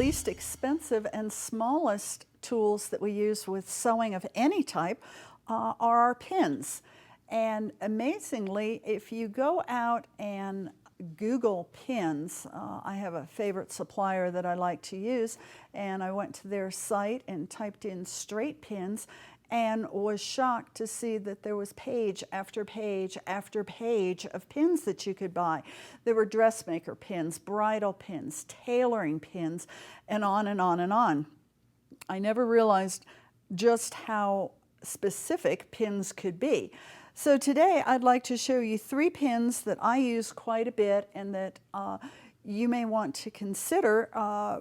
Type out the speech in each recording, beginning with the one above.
least expensive and smallest tools that we use with sewing of any type are our pins. And amazingly, if you go out and Google pins, I have a favorite supplier that I like to use, and I went to their site and typed in straight pins and was shocked to see that there was page after page after page of pins that you could buy. There were dressmaker pins, bridal pins, tailoring pins, and on and on and on. I never realized just how specific pins could be. So today I'd like to show you 3 pins that I use quite a bit and that you may want to consider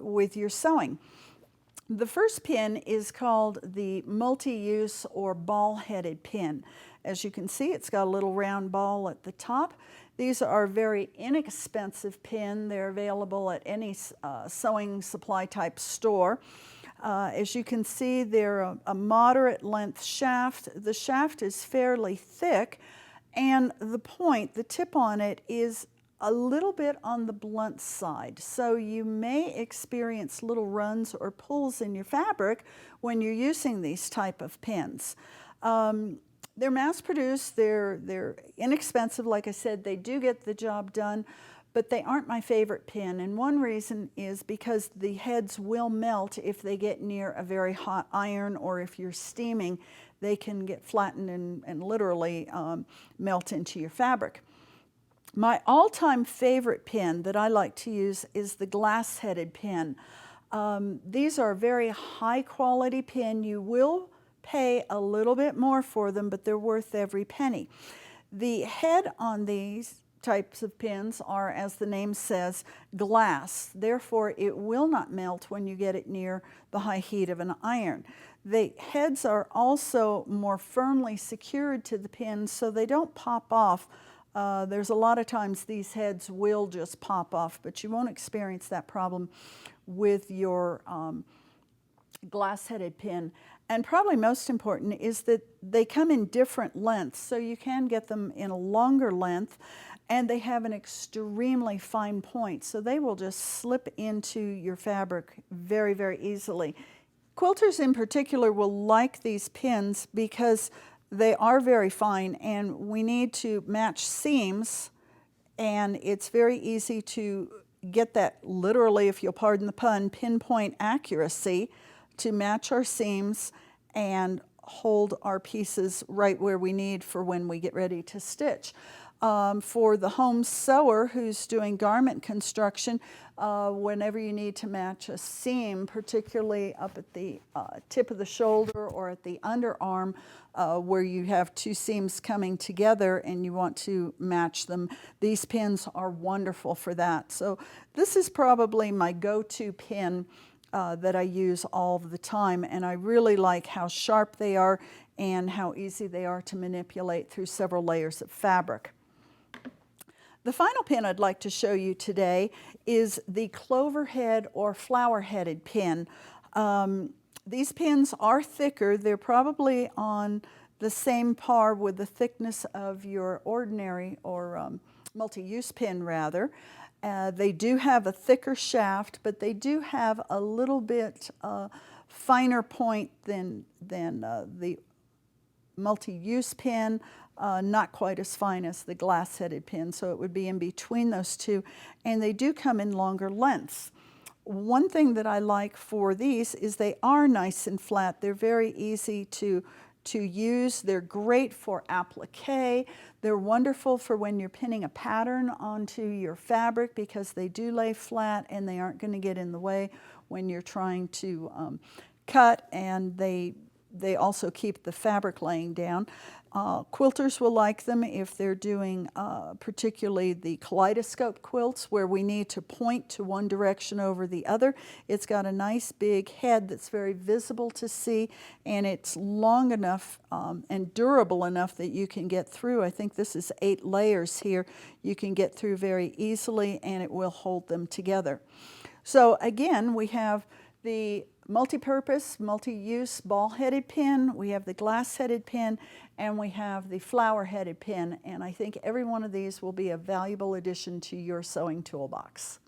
with your sewing. The first pin is called the multi-use or ball-headed pin. As you can see, it's got a little round ball at the top. These are a very inexpensive pin. They're available at any sewing supply type store. As you can see, they're a moderate length shaft. The shaft is fairly thick, and the point, the tip on it, is a little bit on the blunt side. So you may experience little runs or pulls in your fabric when you're using these type of pins. They're mass produced, they're inexpensive, like I said, they do get the job done, but they aren't my favorite pin. And one reason is because the heads will melt if they get near a very hot iron, or if you're steaming, they can get flattened and literally melt into your fabric. My all-time favorite pin that I like to use is the glass-headed pin. These are a very high-quality pin. You will pay a little bit more for them, but they're worth every penny. The head on these types of pins are, as the name says, glass. Therefore, it will not melt when you get it near the high heat of an iron. The heads are also more firmly secured to the pin so they don't pop off. There's a lot of times these heads will just pop off, but you won't experience that problem with your glass-headed pin. And probably most important is that they come in different lengths, so you can get them in a longer length, and they have an extremely fine point, so they will just slip into your fabric very, very easily. Quilters in particular will like these pins because they are very fine, and we need to match seams, and it's very easy to get that, literally, if you'll pardon the pun, pinpoint accuracy to match our seams and hold our pieces right where we need for when we get ready to stitch. For the home sewer who's doing garment construction, whenever you need to match a seam, particularly up at the tip of the shoulder or at the underarm, where you have 2 seams coming together and you want to match them, these pins are wonderful for that. So this is probably my go-to pin that I use all the time, and I really like how sharp they are and how easy they are to manipulate through several layers of fabric. The final pin I'd like to show you today is the Clover head or flower-headed pin. These pins are thicker. They're probably on the same par with the thickness of your ordinary or multi-use pin, rather. They do have a thicker shaft, but they do have a little bit finer point than the multi-use pin. Not quite as fine as the glass-headed pin, so it would be in between those two, and they do come in longer lengths. One thing that I like for these is they are nice and flat. They're very easy to use. They're great for applique. They're wonderful for when you're pinning a pattern onto your fabric because they do lay flat and they aren't going to get in the way when you're trying to cut, and they also keep the fabric laying down. Quilters will like them if they're doing particularly the kaleidoscope quilts where we need to point to one direction over the other. It's got a nice big head that's very visible to see, and it's long enough and durable enough that you can get through. I think this is 8 layers here. You can get through very easily, and it will hold them together. So again, we have the multi-purpose, multi-use ball-headed pin, we have the glass-headed pin, and we have the flower-headed pin. And I think every one of these will be a valuable addition to your sewing toolbox.